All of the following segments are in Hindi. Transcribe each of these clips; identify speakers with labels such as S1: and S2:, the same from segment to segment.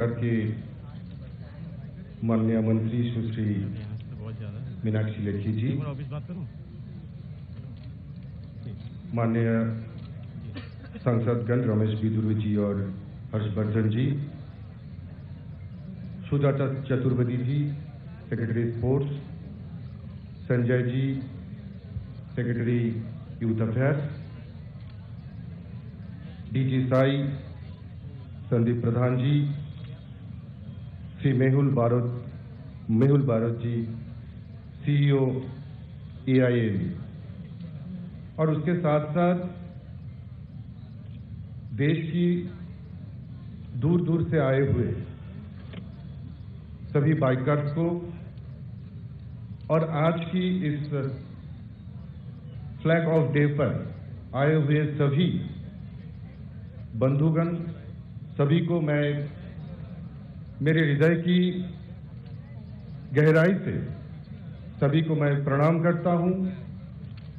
S1: के माननीय मंत्री सुश्री मीनाक्षी लेखी जी, माननीय सांसदगण रमेश बिदुर जी और Harshvardhan ji, Sujata Chaturvedi ji secretary sports, Sanjay ji secretary youth affairs, DG SAI Sandeep Pradhan ji, Shri Mehul Barot ji CEO AIAB, और उसके साथ साथ देश की दूर दूर से आए हुए सभी बाइकर्स को और आज की इस फ्लैग ऑफ डे पर आए हुए सभी बंधुगण, सभी को मैं मेरे हृदय की गहराई से सभी को मैं प्रणाम करता हूं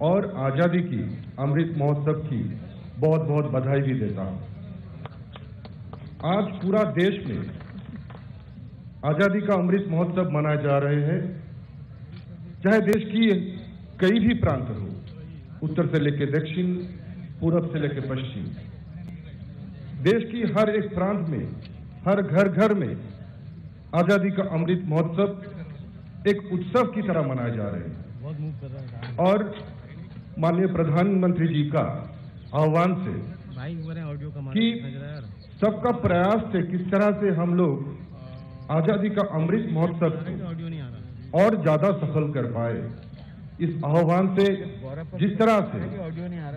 S1: और आजादी की अमृत महोत्सव की बहुत बहुत बधाई भी देता हूं। आज पूरा देश में आजादी का अमृत महोत्सव मनाए जा रहे हैं, चाहे देश की कई भी प्रांत हो, उत्तर से लेकर दक्षिण, पूरब से लेकर पश्चिम, देश की हर एक प्रांत में, हर घर घर में आजादी का अमृत महोत्सव एक उत्सव की तरह मनाए जा रहे हैं। और माननीय प्रधानमंत्री जी का आह्वान से कि सबका प्रयास से किस तरह से हम लोग आजादी का अमृत महोत्सव को और ज्यादा सफल कर पाए, इस आह्वान से जिस तरह से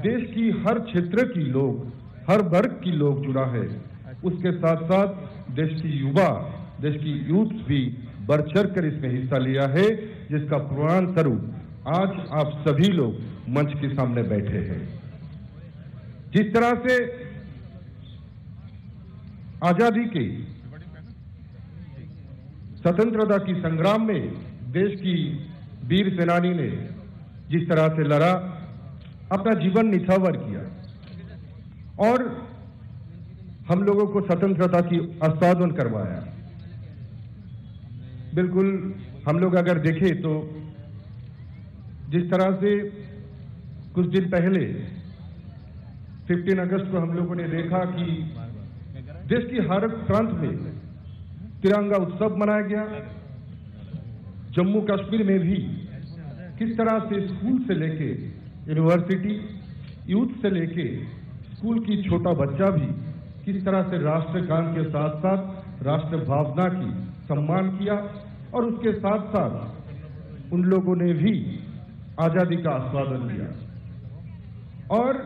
S1: देश की हर क्षेत्र की लोग, हर वर्ग की लोग जुड़ा है, उसके साथ साथ देश की युवा, देश की यूथ भी बढ़ चढ़ कर इसमें हिस्सा लिया है, जिसका प्रमाण स्वरूप आज आप सभी लोग मंच के सामने बैठे हैं। जिस तरह से आजादी के स्वतंत्रता की संग्राम में देश की वीर सेनानी ने जिस तरह से लड़ा, अपना जीवन निछावर किया और हम लोगों को स्वतंत्रता की आस्वादन करवाया। बिल्कुल हम लोग अगर देखें तो जिस तरह से कुछ दिन पहले 15 अगस्त को हम लोगों ने देखा कि देश की हर प्रांत में तिरंगा उत्सव मनाया गया। जम्मू कश्मीर में भी किस तरह से स्कूल से लेके यूनिवर्सिटी, यूथ से लेके स्कूल की छोटा बच्चा भी किस तरह से राष्ट्रगान के साथ साथ राष्ट्र भावना की सम्मान किया और उसके साथ साथ उन लोगों ने भी आजादी का आस्वादन लिया। और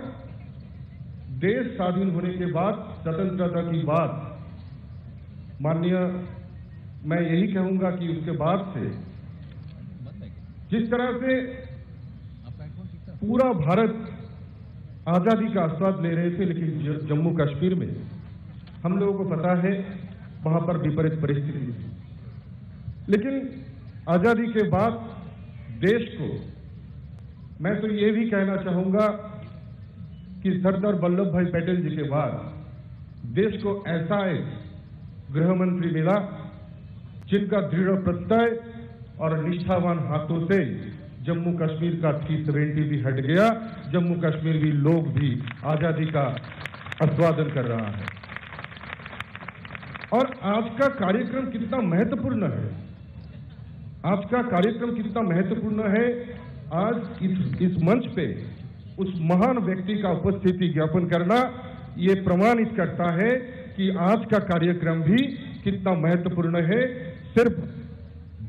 S1: देश स्वाधीन होने के बाद, स्वतंत्रता की बात, माननीय मैं यही कहूंगा कि उसके बाद से जिस तरह से पूरा भारत आजादी का आस्वाद ले रहे थे, लेकिन जम्मू कश्मीर में हम लोगों को पता है वहां पर विपरीत परिस्थिति थी। लेकिन आजादी के बाद देश को मैं तो ये भी कहना चाहूंगा कि सरदार वल्लभ भाई पटेल जी के बाद देश को ऐसा एक गृह मंत्री मिला जिनका दृढ़ प्रत्यय और निष्ठावान हाथों से जम्मू कश्मीर का 370 भी हट गया, जम्मू कश्मीर भी लोग भी आजादी का आस्वादन कर रहा है। और आज का कार्यक्रम कितना महत्वपूर्ण है, आज का कार्यक्रम कितना महत्वपूर्ण है। आज इस मंच पे उस महान व्यक्ति का उपस्थिति ज्ञापन करना ये प्रमाणित करता है कि आज का कार्यक्रम भी कितना महत्वपूर्ण है, सिर्फ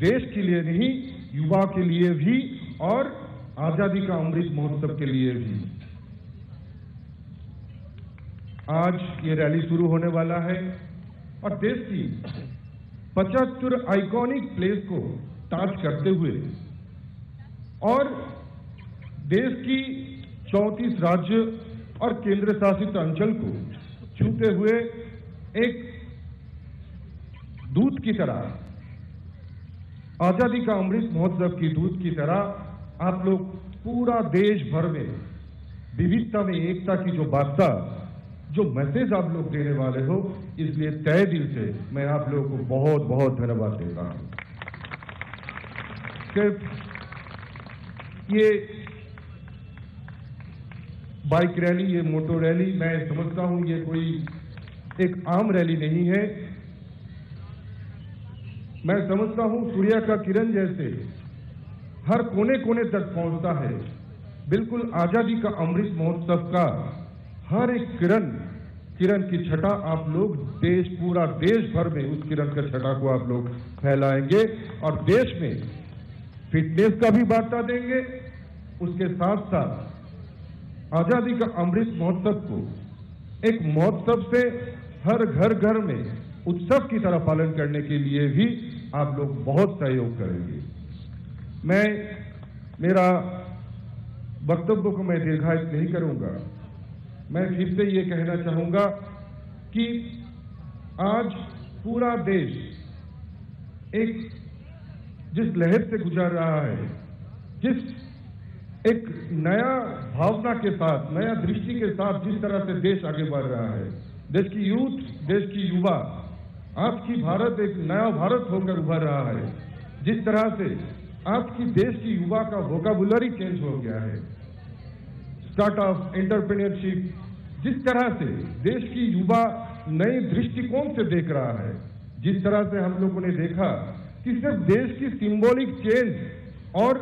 S1: देश के लिए नहीं, युवा के लिए भी और आजादी का अमृत महोत्सव के लिए भी। आज ये रैली शुरू होने वाला है और देश की 75 आइकॉनिक प्लेस को टच करते हुए और देश की 34 राज्य और केंद्र शासित अंचल को छूते हुए एक दूत की तरह, आजादी का अमृत महोत्सव की दूत की तरह आप लोग पूरा देश भर में विविधता में एकता की जो वार्ता जो मैसेज आप लोग देने वाले हो, इसलिए तहे दिल से मैं आप लोगों को बहुत बहुत धन्यवाद देता हूं। सिर्फ ये बाइक रैली, ये मोटो रैली, मैं समझता हूं ये कोई एक आम रैली नहीं है। मैं समझता हूं सूर्य का किरण जैसे हर कोने कोने तक पहुंचता है। बिल्कुल आजादी का अमृत महोत्सव का हर एक किरण की छटा आप लोग पूरा देश भर में उस किरण का छटा को आप लोग फैलाएंगे और देश में फिटनेस का भी बार्ता देंगे। उसके साथ साथ आजादी का अमृत महोत्सव को एक महोत्सव से हर घर में उत्सव की तरह पालन करने के लिए भी आप लोग बहुत सहयोग करेंगे। मैं मेरा वक्तव्य को मैं दीर्घायित नहीं करूंगा। मैं फिर से ये कहना चाहूंगा कि आज पूरा देश एक जिस लहर से गुजर रहा है, जिस एक नया भावना के साथ, नया दृष्टि के साथ जिस तरह से देश आगे बढ़ रहा है, देश की यूथ, देश की युवा, आज की भारत एक नया भारत होकर उभर रहा है। जिस तरह से आज की देश की युवा का वोकाबुलरी चेंज हो गया है, स्टार्टअप, एंटरप्रेन्योरशिप, जिस तरह से देश की युवा नए दृष्टिकोण से देख रहा है, जिस तरह से हम लोगों ने देखा कि सिर्फ देश की सिंबॉलिक चेंज और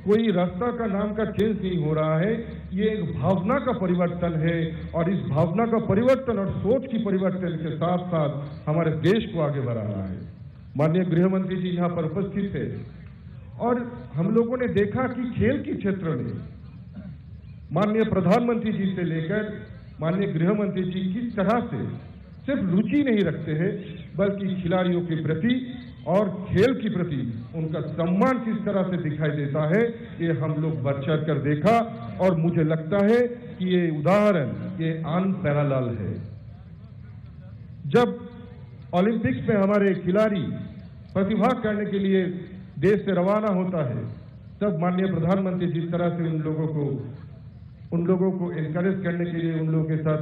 S1: कोई रास्ता का नाम का चेंज नहीं हो रहा है, ये एक भावना का परिवर्तन है और इस भावना का परिवर्तन और सोच की परिवर्तन के साथ साथ हमारे देश को आगे बढ़ाना है। माननीय गृह मंत्री जी यहाँ पर उपस्थित थे और हम लोगों ने देखा कि खेल के क्षेत्र में माननीय प्रधानमंत्री जी से लेकर माननीय गृह मंत्री जी किस तरह से सिर्फ रुचि नहीं रखते हैं, बल्कि खिलाड़ियों के प्रति और खेल के प्रति उनका सम्मान किस तरह से दिखाई देता है, ये हम लोग बढ़ चढ़ कर देखा और मुझे लगता है कि ये उदाहरण ये अनपैरेलल है। जब ओलंपिक्स में हमारे खिलाड़ी प्रतिभाग करने के लिए देश से रवाना होता है, तब माननीय प्रधानमंत्री जिस तरह से उन लोगों को एनकरेज करने के लिए उन लोगों के साथ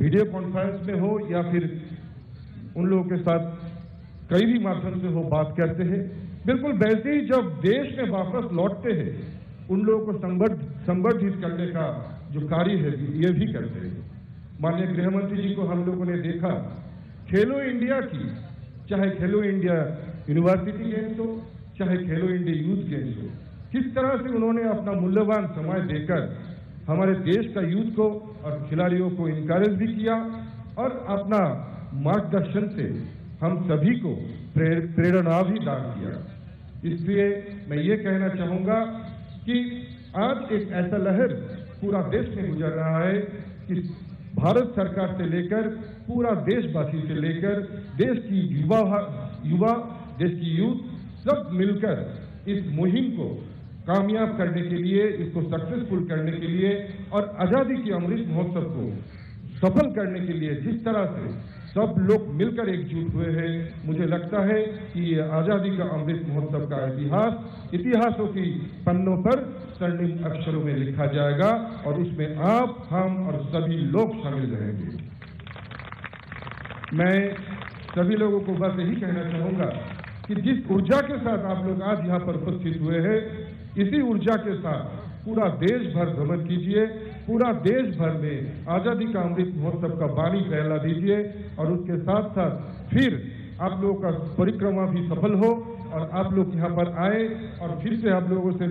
S1: वीडियो कॉन्फ्रेंस में हो या फिर उन लोगों के साथ कई भी माध्यम से हो बात करते हैं, बिल्कुल वैसे ही जब देश में वापस लौटते हैं उन लोगों को संवर्धित करने का जो कार्य है ये भी करते हैं। माननीय गृह मंत्री जी को हम लोगों ने देखा खेलो इंडिया की, चाहे खेलो इंडिया यूनिवर्सिटी गेम्स हो, चाहे खेलो इंडिया यूथ गेम्स हो, किस तरह से उन्होंने अपना मूल्यवान समय देकर हमारे देश का यूथ को और खिलाड़ियों को इनकरेज भी किया और अपना मार्गदर्शन से हम सभी को प्रेरणा भी दान किया। इसलिए मैं ये कहना चाहूंगा कि आज एक ऐसा लहर पूरा देश में गुजर रहा है कि भारत सरकार से लेकर पूरा देशवासी से लेकर देश की युवा देश की यूथ सब मिलकर इस मुहिम को कामयाब करने के लिए, इसको सक्सेसफुल करने के लिए और आजादी के अमृत महोत्सव को सफल करने के लिए जिस तरह से सब लोग मिलकर एकजुट हुए हैं, मुझे लगता है कि ये आजादी का अमृत महोत्सव का इतिहासों की पन्नों पर स्वर्णिम अक्षरों में लिखा जाएगा और उसमें आप, हम और सभी लोग शामिल रहेंगे। मैं सभी लोगों को बस यही कहना चाहूंगा कि जिस ऊर्जा के साथ आप लोग आज यहाँ पर उपस्थित हुए हैं, इसी ऊर्जा के साथ पूरा देश भर भ्रमण कीजिए, पूरा देश भर में आजादी का अमृत महोत्सव का बानी फैला दीजिए और उसके साथ साथ फिर आप लोगों का परिक्रमा भी सफल हो और आप लोग यहाँ पर आए और फिर से आप लोगों से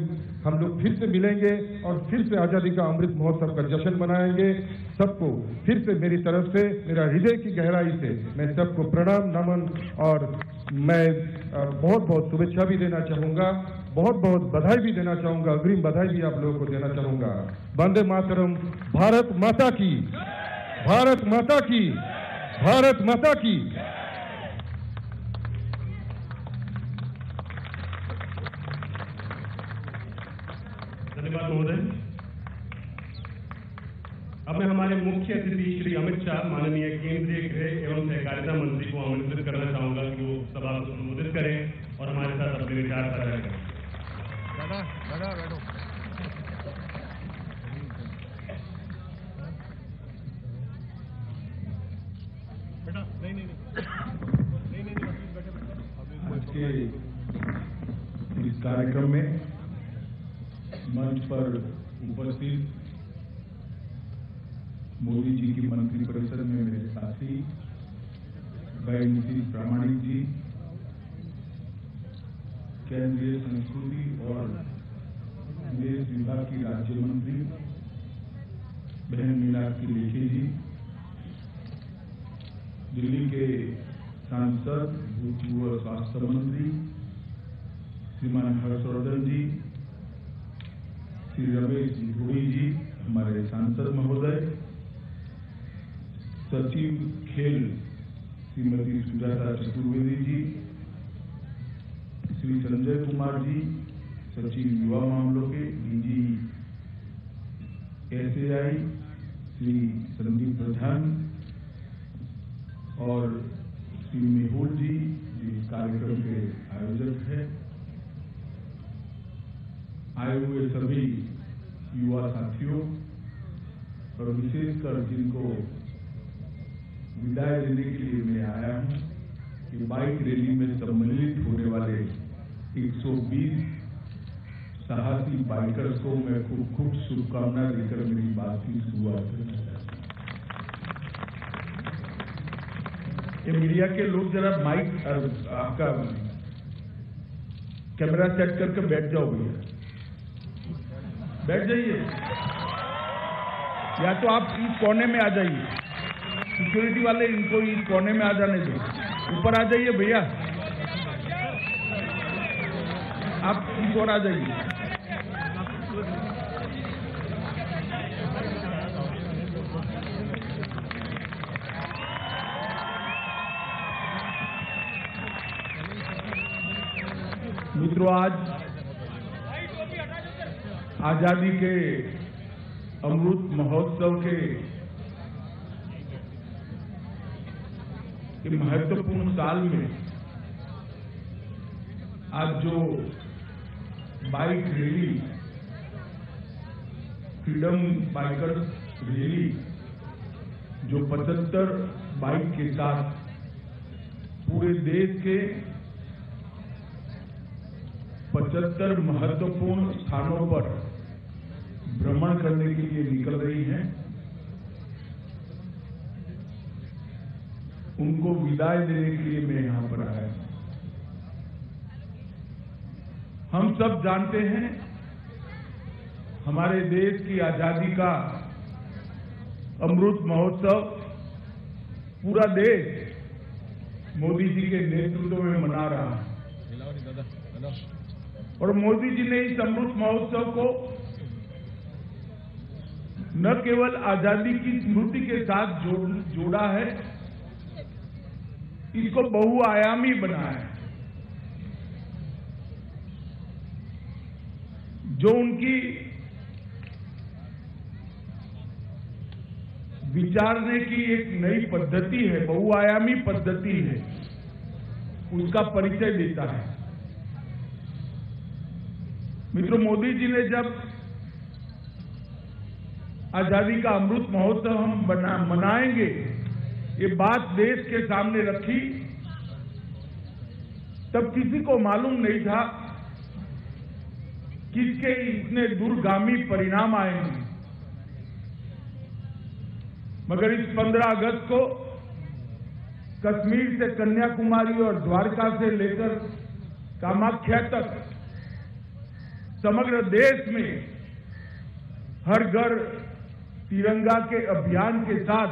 S1: हम लोग फिर से मिलेंगे और फिर से आजादी का अमृत महोत्सव का जश्न मनाएंगे। सबको फिर से मेरी तरफ से, मेरा हृदय की गहराई से मैं सबको प्रणाम, नमन और मैं बहुत बहुत शुभेच्छा भी देना चाहूंगा, बहुत बहुत बधाई भी देना चाहूंगा, अग्रिम बधाई भी आप लोगों को देना चाहूंगा। वंदे मातरम। भारत माता की, भारत माता की, भारत माता की।
S2: धन्यवाद महोदय। अब मैं हमारे मुख्य अतिथि श्री अमित शाह, माननीय केंद्रीय गृह एवं सहकारिता मंत्री को आमंत्रित करना चाहूंगा कि वो सभा को संबोधित करें और हमारे साथ अपने विचार साझा करें।
S3: के इस कार्यक्रम में मंच पर उपस्थित मोदी जी की मंत्रिपरिषद में मेरे साथी बहन श्री प्रामाणिक जी, केंद्रीय संस्कृति और विदेश विभाग की राज्य मंत्री बहन मीनाक्षी लेखी जी, दिल्ली के सांसद भूतपूर्व स्वास्थ्य मंत्री श्रीमान हर्षवर्धन जी, श्री रमेश धोई जी, हमारे सांसद महोदय, सचिव खेल श्रीमती सुजाता चतुर्वेदी जी, श्री संजय कुमार जी, सचिव युवा मामलों के डीजी एसएआई श्री संदीप प्रधान और श्री मेहुल जी इस कार्यक्रम के आयोजक हैं, आए हुए सभी युवा साथियों और विशेषकर जिनको विदाई देने के लिए मैं आया हूं कि बाइक रैली में सम्मिलित होने वाले 120 साहसी बाइकर्स को मैं खूब खूब शुभकामनाएं देकर मेरी बात की शुरुआत करना चाहता हूं। ये मीडिया के लोग जरा माइक आपका कैमरा सेट करके बैठ जाओ भैया, बैठ जाइए, या तो आप इस कोने में आ जाइए, सिक्योरिटी वाले इनको इस कोने में आ जाने दो, ऊपर आ जाइए भैया, आप इस ओर आ जाइए। मित्रों, आज आजादी के अमृत महोत्सव के महत्वपूर्ण साल में आज जो bike rally, freedom bikers rally, जो 75 बाइक के साथ पूरे देश के 75 महत्वपूर्ण स्थानों पर भ्रमण करने के लिए निकल रही हैं, उनको विदाई देने के लिए मैं यहां पर आया हूं। हम सब जानते हैं हमारे देश की आजादी का अमृत महोत्सव पूरा देश मोदी जी के नेतृत्व में मना रहा है और मोदी जी ने इस अमृत महोत्सव को न केवल आजादी की स्मृति के साथ जोड़ा है, इसको बहुआयामी बनाया है। जो उनकी विचारने की एक नई पद्धति है, बहुआयामी पद्धति है, उसका परिचय देता है। मित्रों, मोदी जी ने जब आजादी का अमृत महोत्सव हम मनाएंगे ये बात देश के सामने रखी, तब किसी को मालूम नहीं था कि इसके इतने दूरगामी परिणाम आएंगे। मगर इस 15 अगस्त को कश्मीर से कन्याकुमारी और द्वारका से लेकर कामाख्या तक समग्र देश में हर घर तिरंगा के अभियान के साथ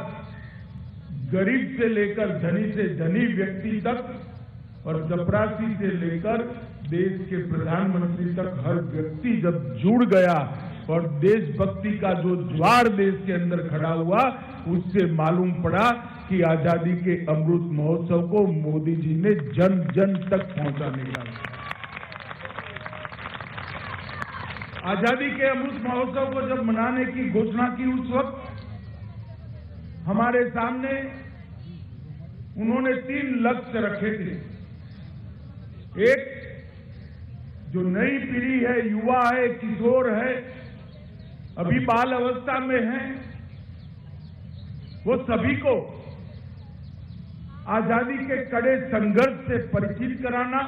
S3: गरीब से लेकर धनी से धनी व्यक्ति तक और चपरासी से लेकर देश के प्रधानमंत्री तक हर व्यक्ति जब जुड़ गया और देशभक्ति का जो ज्वार देश के अंदर खड़ा हुआ, उससे मालूम पड़ा कि आजादी के अमृत महोत्सव को मोदी जी ने जन जन तक पहुंचाने का। आजादी के अमृत महोत्सव को जब मनाने की घोषणा की, उस वक्त हमारे सामने उन्होंने 3 लक्ष्य रखे थे। एक, जो नई पीढ़ी है, युवा है, किशोर है, अभी बाल अवस्था में है, वो सभी को आजादी के कड़े संघर्ष से परिचित कराना,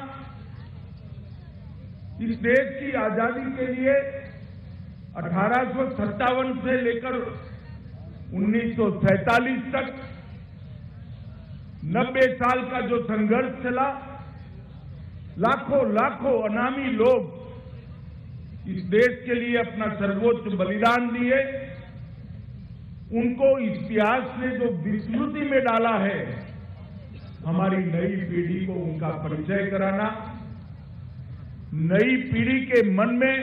S3: इस देश की आजादी के लिए 1857 से लेकर 1947 तक 90 साल का जो संघर्ष चला, लाखों अनामी लोग इस देश के लिए अपना सर्वोच्च बलिदान दिए। उनको इतिहास ने जो विस्मृति में डाला है, हमारी नई पीढ़ी को उनका परिचय कराना, नई पीढ़ी के मन में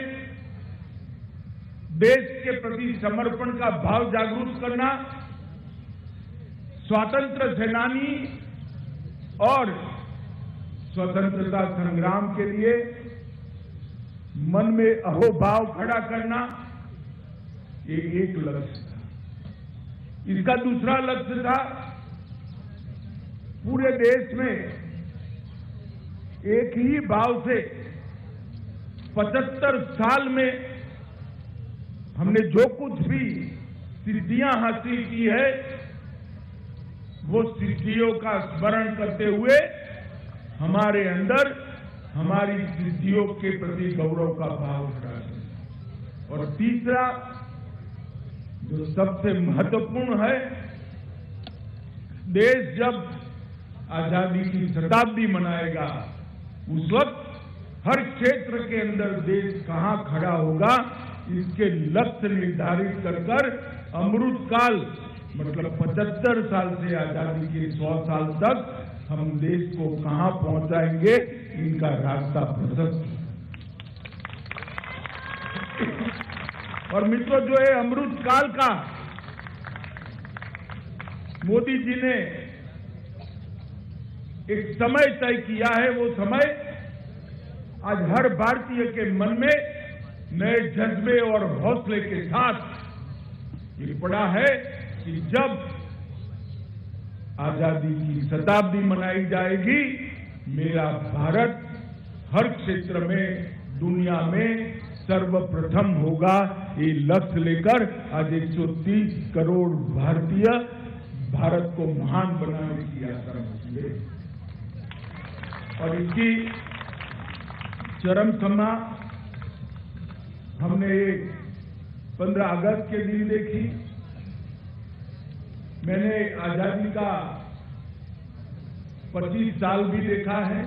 S3: देश के प्रति समर्पण का भाव जागरूक करना, स्वतंत्र सेनानी और स्वतंत्रता संग्राम के लिए मन में अहोभाव खड़ा करना, ये एक लक्ष्य था। इसका दूसरा लक्ष्य था पूरे देश में एक ही भाव से 75 साल में हमने जो कुछ भी सिद्धियां हासिल की है, वो सिद्धियों का स्मरण करते हुए हमारे अंदर हमारी सिद्धियों के प्रति गौरव का भाव खड़ा है। और तीसरा जो सबसे महत्वपूर्ण है, देश जब आजादी की शताब्दी मनाएगा, उस वक्त हर क्षेत्र के अंदर देश कहां खड़ा होगा, इसके लक्ष्य निर्धारित कर अमृत काल मतलब 75 साल से आजादी के 100 साल तक हम देश को कहां पहुंचाएंगे, इनका रास्ता प्रशस्त है। और मित्रों, जो है अमृत काल का मोदी जी ने एक समय तय किया है, वो समय आज हर भारतीय के मन में नए जज्बे और हौसले के साथ ये पड़ा है कि जब आजादी की शताब्दी मनाई जाएगी, मेरा भारत हर क्षेत्र में दुनिया में सर्वप्रथम होगा। ये लक्ष्य लेकर आज 130 करोड़ भारतीय भारत को महान बनाने की यात्रा में जुटे और इसकी चरम सीमा हमने 15 अगस्त के दिन देखी। मैंने आजादी का 25 साल भी देखा है,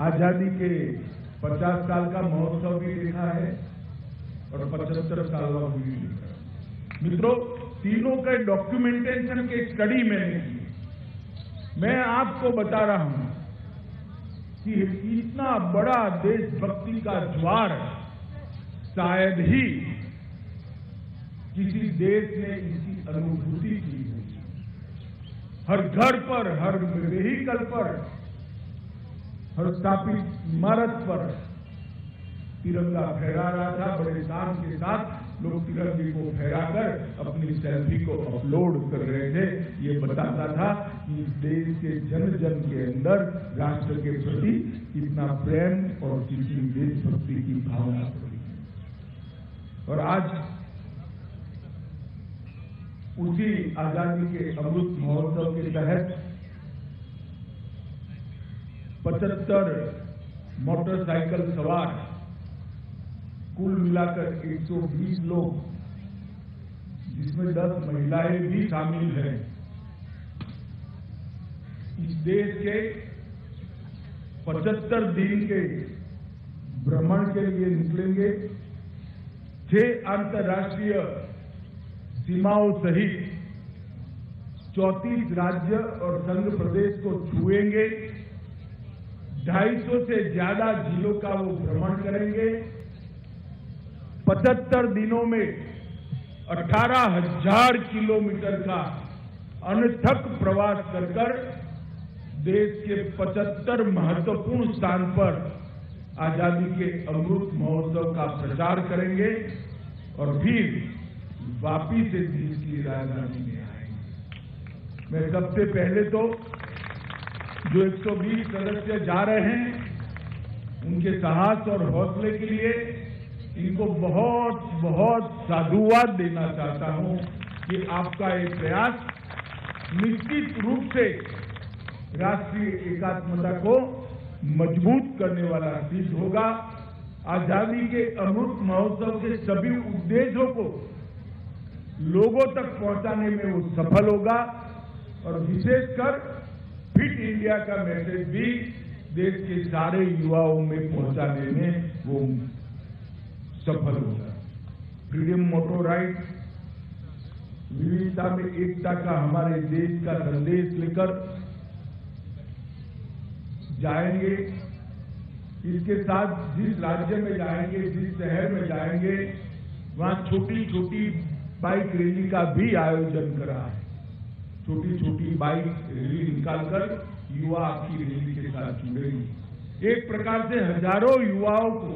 S3: आजादी के 50 साल का महोत्सव भी देखा है और 75 साल का भी देखा है। मित्रों, तीनों के डॉक्यूमेंटेशन के स्टडी मैंने की। मैं आपको बता रहा हूं कि इतना बड़ा देशभक्ति का ज्वार शायद ही किसी देश ने इसकी अनुभूति की है। हर घर पर, हर व्हीकल पर, हर स्थापित इमारत पर तिरंगा फहरा रहा था। बड़े शान के साथ लोग तिरंगे को फहराकर अपनी सेल्फी को अपलोड कर रहे थे। ये बताता था कि देश के जन जन के अंदर राष्ट्र के प्रति कितना प्रेम और कितनी देशभक्ति की भावना पड़ी। और आज उसी आजादी के अमृत महोत्सव के तहत 75 मोटरसाइकिल सवार कुल मिलाकर 120 लोग, जिसमें 10 महिलाएं भी शामिल हैं, इस देश के 75 दिन के भ्रमण के लिए निकलेंगे। 6 अंतर्राष्ट्रीय सीमाओं सहित 34 राज्य और संघ प्रदेश को छुएंगे। 250 से ज्यादा जिलों का वो भ्रमण करेंगे। 75 दिनों में 18,000 किलोमीटर का अनथक प्रवास कर देश के 75 महत्वपूर्ण स्थान पर आजादी के अमृत महोत्सव का प्रचार करेंगे और फिर वापिस से देश की राजधानी में आएंगे। मैं सबसे पहले तो जो 120 सदस्य जा रहे हैं, उनके साहस और हौसले के लिए इनको बहुत बहुत साधुवाद देना चाहता हूं कि आपका ये प्रयास निश्चित रूप से राष्ट्रीय एकात्मता को मजबूत करने वाला सिद्ध होगा। आजादी के अमृत महोत्सव के सभी उद्देश्यों को लोगों तक पहुंचाने में वो सफल होगा और विशेषकर फिट इंडिया का मैसेज भी देश के सारे युवाओं में पहुंचाने में वो सफल होगा। फ्रीडम मोटो राइट, विविधता में एकता का हमारे देश का संदेश लेकर जाएंगे। इसके साथ जिस राज्य में जाएंगे, जिस शहर में जाएंगे, वहां छोटी छोटी बाइक रैली का भी आयोजन करा है। छोटी छोटी बाइक रैली निकालकर युवा आपकी रैली के साथ जुड़ेंगे। एक प्रकार से हजारों युवाओं को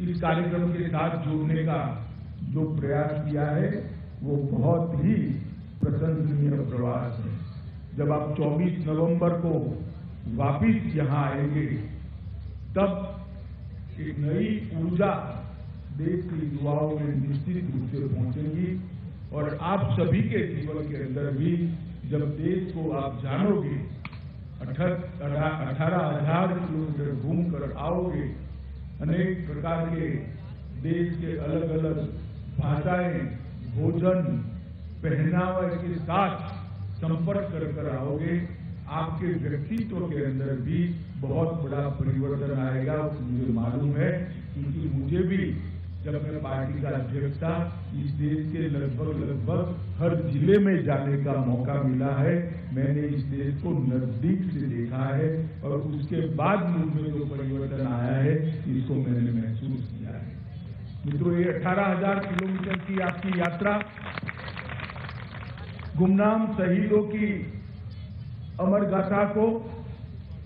S3: इस कार्यक्रम के साथ जोड़ने का जो प्रयास किया है वो बहुत ही प्रशंसनीय प्रयास है। जब आप 24 नवंबर को वापिस यहां आएंगे तब एक नई ऊर्जा देश के युवाओं में निश्चित रूप से पहुंचेंगी और आप सभी के जीवन के अंदर भी जब देश को आप जानोगे, 18,000 किलोमीटर घूमकर आओगे, अनेक प्रकार के देश के अलग अलग भाषाएं, भोजन, पहनावे के साथ संपर्क कर आओगे, आपके व्यक्तित्व के अंदर भी बहुत बड़ा परिवर्तन आएगा। मुझे मालूम है, क्योंकि मुझे भी जब मैं पार्टी का अध्यक्ष था, इस देश के लगभग हर जिले में जाने का मौका मिला है। मैंने इस देश को नजदीक से देखा है और उसके बाद मुझ में जो परिवर्तन आया है इसको मैंने महसूस किया है। मित्रों, ये 18,000 किलोमीटर की आपकी यात्रा गुमनाम शहीदों की अमर गाथा को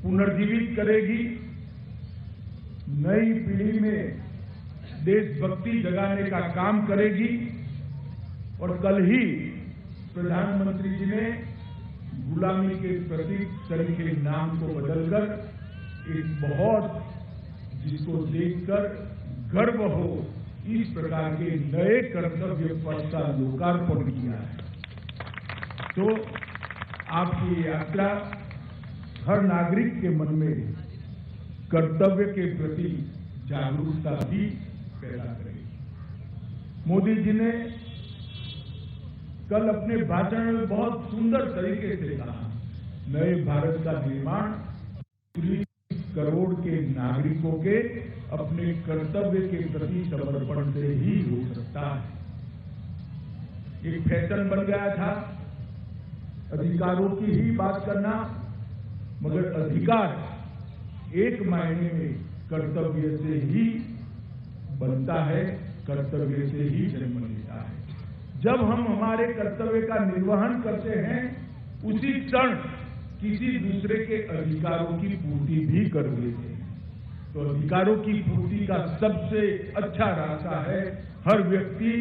S3: पुनर्जीवित करेगी, नई पीढ़ी में देशभक्ति जगाने का काम करेगी। और कल ही प्रधानमंत्री जी ने गुलामी के प्रतीक शरीर के नाम को बदलकर एक बहुत, जिसको देखकर गर्व हो, इस प्रकार के नए कर्तव्य पथ का लोकार्पण किया है। तो आपकी यात्रा हर नागरिक के मन में कर्तव्य के प्रति जागरूकता भी पैदा करेगी। मोदी जी ने कल अपने भाषण में बहुत सुंदर तरीके से कहा, नए भारत का निर्माण 30 करोड़ के नागरिकों के अपने कर्तव्य के प्रति समर्पण से ही हो सकता है। एक फैशन बन गया था अधिकारों की ही बात करना, मगर अधिकार एक मायने में कर्तव्य से ही बनता है, कर्तव्य से ही जन्म लेता है। जब हम हमारे कर्तव्य का निर्वहन करते हैं, उसी क्षण किसी दूसरे के अधिकारों की पूर्ति भी कर देते हैं। तो अधिकारों की पूर्ति का सबसे अच्छा रास्ता है हर व्यक्ति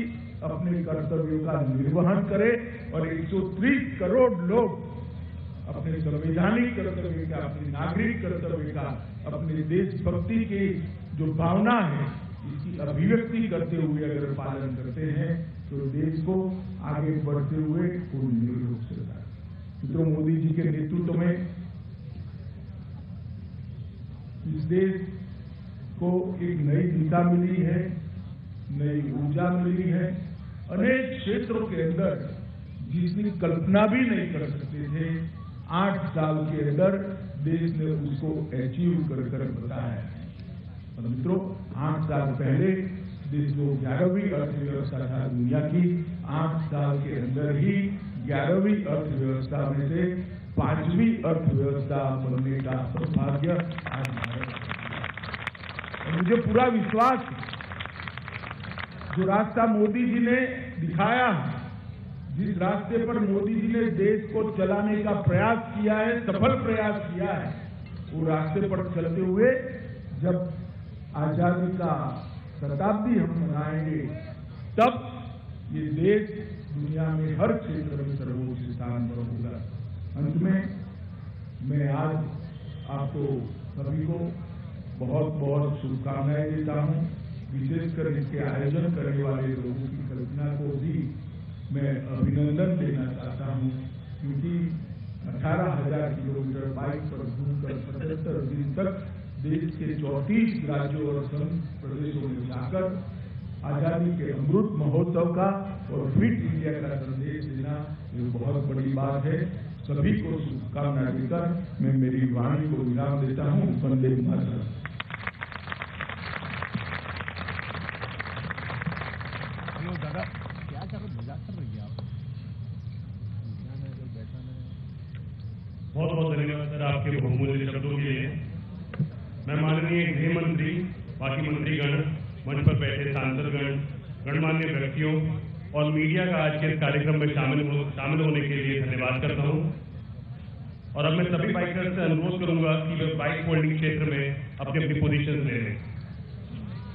S3: अपने कर्तव्यों का निर्वहन करे और 130 करोड़ लोग अपने संवैधानिक कर्तव्य का, अपने नागरिक कर्तव्य का, अपने देशभक्ति की जो भावना है इसकी अभिव्यक्ति करते हुए अगर पालन करते हैं तो देश को आगे बढ़ते हुए कोई नहीं रोक सकता। मित्रों, मोदी जी के नेतृत्व में इस देश को एक नई दिशा मिली है, नई ऊर्जा मिली है। अनेक क्षेत्रों के अंदर जिसकी कल्पना भी नहीं कर सकते थे, 8 साल के अंदर देश ने उसको अचीव कर बताया है। और मित्रों, 8 साल पहले देश जो 11वीं अर्थव्यवस्था था दुनिया की, 8 साल के अंदर ही 11वीं अर्थव्यवस्था में से 5वीं अर्थव्यवस्था बनने का सौभाग्य आज भारत। और मुझे पूरा विश्वास, जो रास्ता मोदी जी ने दिखाया, जिस रास्ते पर मोदी जी ने देश को चलाने का प्रयास किया है, सफल प्रयास किया है, वो रास्ते पर चलते हुए जब आजादी का शताब्दी हम मनाएंगे, तब ये देश दुनिया में हर क्षेत्र में सर्वोच्च स्थान पर होगा। अंत में मैं आज आपको सभी को बहुत बहुत शुभकामनाएं देता हूं। विशेषकर इसके आयोजन करने वाले लोगों की कल्पना को भी मैं अभिनंदन देना चाहता हूं, क्योंकि 18,000 किलोमीटर बाइक पर घूमकर 75 दिन तक देश के 34 राज्यों और संघ प्रदेशों में जाकर आजादी के अमृत महोत्सव का और फिट इंडिया का संदेश देना ये बहुत बड़ी बात है। सभी को शुभकामनाएं देकर मैं मेरी वाणी को विराम देता हूं। वंदे मातरम।
S2: बहुत बहुत धन्यवाद सर आपके बहुमूल्य शब्दों के लिए। मैं माननीय गृह मंत्री, बाकी मंत्रीगण, मंच पर बैठे सांसदगण, गणमान्य व्यक्तियों और मीडिया का आज के इस कार्यक्रम में शामिल होने के लिए धन्यवाद करता हूं। और अब मैं सभी बाइकर्स से अनुरोध करूंगा कि वे बाइक होल्डिंग क्षेत्र में अपनी अपनी पोजीशन ले लें।